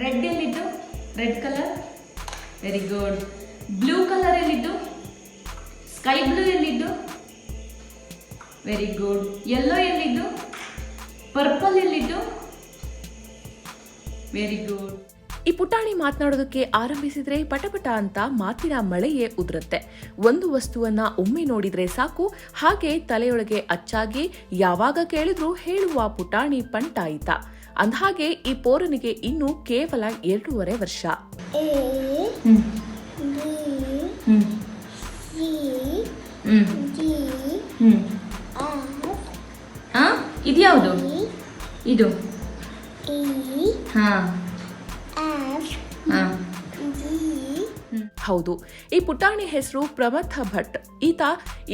Red ಎಲ್ಲಿದ್ದು? Red colour. Very good. Blue colour ಎಲ್ಲಿದ್ದು? Sky blue ಎಲ್ಲಿದ್ದು? Very good. ಯೆಲ್ಲೋ ಎಲ್ಲಿದ್ದು? ಪರ್ಪಲ್ ಎಲ್ಲಿದ್ದು? Very good. ಈ ಪುಟಾಣಿ ಮಾತನಾಡೋದಕ್ಕೆ ಆರಂಭಿಸಿದ್ರೆ ಪಟಪಟ ಅಂತ ಮಾತಿನ ಮಳೆಯೇ ಉದುರುತ್ತೆ. ಒಂದು ವಸ್ತುವನ್ನ ಒಮ್ಮೆ ನೋಡಿದ್ರೆ ಸಾಕು, ಹಾಗೆ ತಲೆಯೊಳಗೆ ಅಚ್ಚಾಗಿ ಯಾವಾಗ ಕೇಳಿದ್ರೂ ಹೇಳುವ ಪುಟಾಣಿ ಪಂಟಾಯಿತ. ಅಂದಹಾಗೆ ಈ ಪೋರನಿಗೆ ಇನ್ನು ಕೇವಲ 2.5 ವರ್ಷ. ಇದ್ಯಾವುದು? ಇದು ಹೌದು, ಈ ಪುಟಾಣಿ ಹೆಸರು ಪ್ರಮಥ ಭಟ್.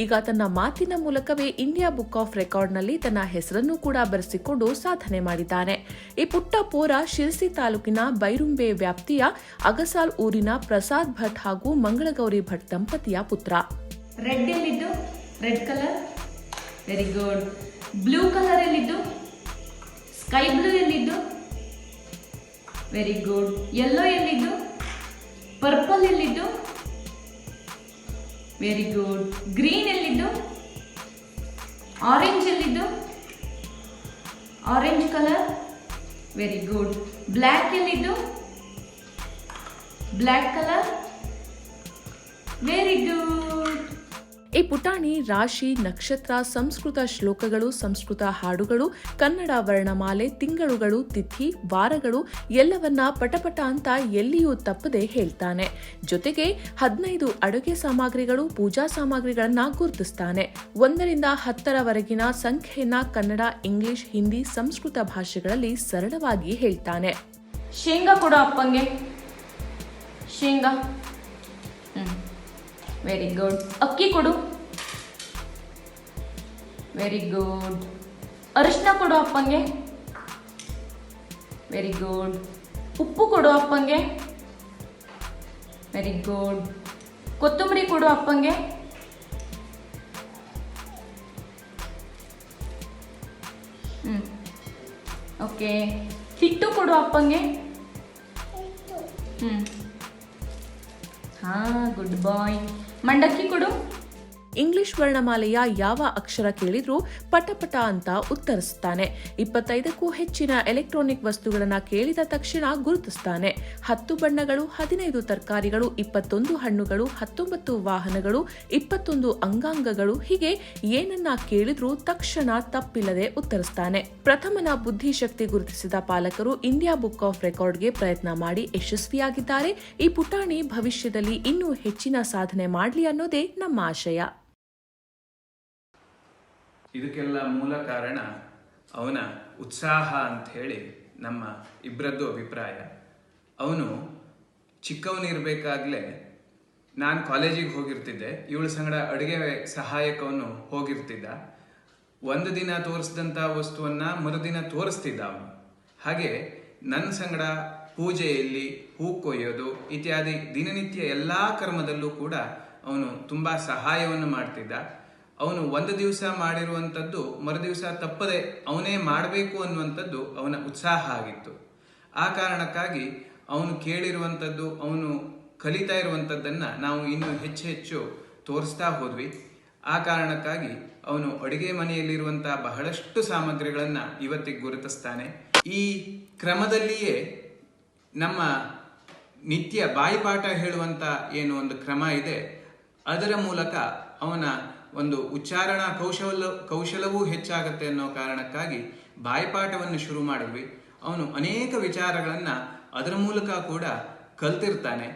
ಈಗ ತನ್ನ ಮಾತಿನ ಮೂಲಕವೇ ಇಂಡಿಯಾ ಬುಕ್ ಆಫ್ ರೆಕಾರ್ಡ್ನಲ್ಲಿ ತನ್ನ ಹೆಸರನ್ನು ಕೂಡ ಬರೆಸಿಕೊಂಡು ಸಾಧನೆ ಮಾಡಿದ್ದಾನೆ. ಈ ಪುಟ್ಟ ಪೋರ ಶಿರಸಿ ತಾಲೂಕಿನ ಬೈರುಂಬೆ ವ್ಯಾಪ್ತಿಯ ಅಗಸಾಲ್ ಊರಿನ ಪ್ರಸಾದ್ ಭಟ್ ಹಾಗೂ ಮಂಗಳಗೌರಿ ಭಟ್ ದಂಪತಿಯ ಪುತ್ರ. ರೆಡ್ ಎಲ್ಲಿದ್ದು? Red colour. Very good. Blue colour ಎಲ್ಲಿದ್ದು? ಸ್ಕೈ ಬ್ಲೂ ಎಲ್ಲಿದ್ದು? Very good. ಯೆಲ್ಲೋ ಎಲ್ಲಿದ್ದು? ಪರ್ಪಲ್ ಎಲ್ಲಿದ್ದು? Very good. ಗ್ರೀನ್ ಎಲ್ಲಿದ್ದು? ಆರೆಂಜ್ ಎಲ್ಲಿದ್ದು? Orange colour. Very good. Black ಎಲ್ಲಿದ್ದು? Black colour. Very good. ಈ ಪುಟಾಣಿ ರಾಶಿ, ನಕ್ಷತ್ರ, ಸಂಸ್ಕೃತ ಶ್ಲೋಕಗಳು, ಸಂಸ್ಕೃತ ಹಾಡುಗಳು, ಕನ್ನಡ ವರ್ಣಮಾಲೆ, ತಿಂಗಳುಗಳು, ತಿಥಿ, ವಾರಗಳು ಎಲ್ಲವನ್ನ ಪಟಪಟ ಅಂತ ಎಲ್ಲಿಯೂ ತಪ್ಪದೆ ಹೇಳ್ತಾನೆ. ಜೊತೆಗೆ 15 ಅಡುಗೆ ಸಾಮಗ್ರಿಗಳು, ಪೂಜಾ ಸಾಮಗ್ರಿಗಳನ್ನ ಗುರುತಿಸ್ತಾನೆ. 1ರಿಂದ 10ರವರೆಗಿನ ಸಂಖ್ಯೆಯನ್ನ ಕನ್ನಡ, ಇಂಗ್ಲಿಷ್, ಹಿಂದಿ, ಸಂಸ್ಕೃತ ಭಾಷೆಗಳಲ್ಲಿ ಸರಳವಾಗಿ ಹೇಳ್ತಾನೆ. ಶೇಂಗಾ ಕೊಡೋ ಅಪ್ಪಂಗೆ. ಶೇಂಗಾ. Very good. ಅಕ್ಕಿ ಕೊಡು. Very good. ಅರಿಶಿನ ಕೊಡು ಅಪ್ಪಂಗೆ. Very good. ಉಪ್ಪು ಕೊಡು ಅಪ್ಪಂಗೆ. Very good. ಕೊತ್ತಂಬರಿ ಕೊಡು ಅಪ್ಪಂಗೆ. ಓಕೆ. ಹಿಟ್ಟು ಕೊಡು ಅಪ್ಪಂಗೆ. Good boy. ಮಂಡಕ್ಕಿ ಕೊಡು. ಇಂಗ್ಲಿಷ್ ವರ್ಣಮಾಲೆಯ ಯಾವ ಅಕ್ಷರ ಕೇಳಿದ್ರೂ ಪಟಪಟ ಅಂತ ಉತ್ತರಿಸ್ತಾನೆ. 25ಕ್ಕೂ ಹೆಚ್ಚಿನ ಎಲೆಕ್ಟ್ರಾನಿಕ್ ವಸ್ತುಗಳನ್ನ ಕೇಳಿದ ತಕ್ಷಣ ಗುರುತಿಸ್ತಾನೆ. 10 ಬಣ್ಣಗಳು, 15 ತರಕಾರಿಗಳು, 21 ಹಣ್ಣುಗಳು, 19 ವಾಹನಗಳು, 21 ಅಂಗಾಂಗಗಳು, ಹೀಗೆ ಏನನ್ನ ಕೇಳಿದ್ರೂ ತಕ್ಷಣ ತಪ್ಪಿಲ್ಲದೆ ಉತ್ತರಿಸ್ತಾನೆ. ಪ್ರಥಮನ ಬುದ್ಧಿಶಕ್ತಿ ಗುರುತಿಸಿದ ಪಾಲಕರು ಇಂಡಿಯಾ ಬುಕ್ ಆಫ್ ರೆಕಾರ್ಡ್ಗೆ ಪ್ರಯತ್ನ ಮಾಡಿ ಯಶಸ್ವಿಯಾಗಿದ್ದಾರೆ. ಈ ಪುಟಾಣಿ ಭವಿಷ್ಯದಲ್ಲಿ ಇನ್ನೂ ಹೆಚ್ಚಿನ ಸಾಧನೆ ಮಾಡಲಿ ಅನ್ನೋದೇ ನಮ್ಮ ಆಶಯ. ಇದಕ್ಕೆಲ್ಲ ಮೂಲ ಕಾರಣ ಅವನ ಉತ್ಸಾಹ ಅಂತ ಹೇಳಿ ನಮ್ಮ ಇಬ್ಬರದ್ದು ಅಭಿಪ್ರಾಯ. ಅವನು ಚಿಕ್ಕವನಿರಬೇಕಾಗಲೇ ನಾನು ಕಾಲೇಜಿಗೆ ಹೋಗಿರ್ತಿದ್ದೆ, ಇವಳ ಸಂಗಡ ಅಡುಗೆ ಸಹಾಯಕವನು ಹೋಗಿರ್ತಿದ್ದ. ಒಂದು ದಿನ ತೋರಿಸಿದಂಥ ವಸ್ತುವನ್ನು ಮರುದಿನ ತೋರಿಸ್ತಿದ್ದ ಅವನು. ಹಾಗೆ ನನ್ನ ಸಂಗಡ ಪೂಜೆಯಲ್ಲಿ ಹೂ ಕೊಯ್ಯೋದು ಇತ್ಯಾದಿ ದಿನನಿತ್ಯ ಎಲ್ಲ ಕರ್ಮದಲ್ಲೂ ಕೂಡ ಅವನು ತುಂಬ ಸಹಾಯವನ್ನು ಮಾಡ್ತಿದ್ದ. ಅವನು ಒಂದು ದಿವಸ ಮಾಡಿರುವಂಥದ್ದು ಮರುದಿವಸ ತಪ್ಪದೆ ಅವನೇ ಮಾಡಬೇಕು ಅನ್ನುವಂಥದ್ದು ಅವನ ಉತ್ಸಾಹ ಆಗಿತ್ತು. ಆ ಕಾರಣಕ್ಕಾಗಿ ಅವನು ಕೇಳಿರುವಂಥದ್ದು, ಅವನು ಕಲಿತಾ ಇರುವಂಥದ್ದನ್ನು ನಾವು ಇನ್ನೂ ಹೆಚ್ಚು ತೋರಿಸ್ತಾ ಹೋದ್ವಿ. ಆ ಕಾರಣಕ್ಕಾಗಿ ಅವನು ಅಡುಗೆ ಮನೆಯಲ್ಲಿರುವಂಥ ಬಹಳಷ್ಟು ಸಾಮಗ್ರಿಗಳನ್ನು ಇವತ್ತಿಗೆ ಗುರುತಿಸ್ತಾನೆ. ಈ ಕ್ರಮದಲ್ಲಿಯೇ ನಮ್ಮ ನಿತ್ಯ ಬಾಯಿಪಾಠ ಹೇಳುವಂಥ ಏನು ಒಂದು ಕ್ರಮ ಇದೆ, ಅದರ ಮೂಲಕ ಅವನ ಒಂದು ಉಚ್ಚಾರಣಾ ಕೌಶಲವೂ ಹೆಚ್ಚಾಗತ್ತೆ ಅನ್ನೋ ಕಾರಣಕ್ಕಾಗಿ ಬಾಯಿಪಾಠವನ್ನು ಶುರು ಮಾಡಿದ್ವಿ. ಅವನು ಅನೇಕ ವಿಚಾರಗಳನ್ನು ಅದರ ಮೂಲಕ ಕೂಡ ಕಲ್ತಿರ್ತಾನೆ.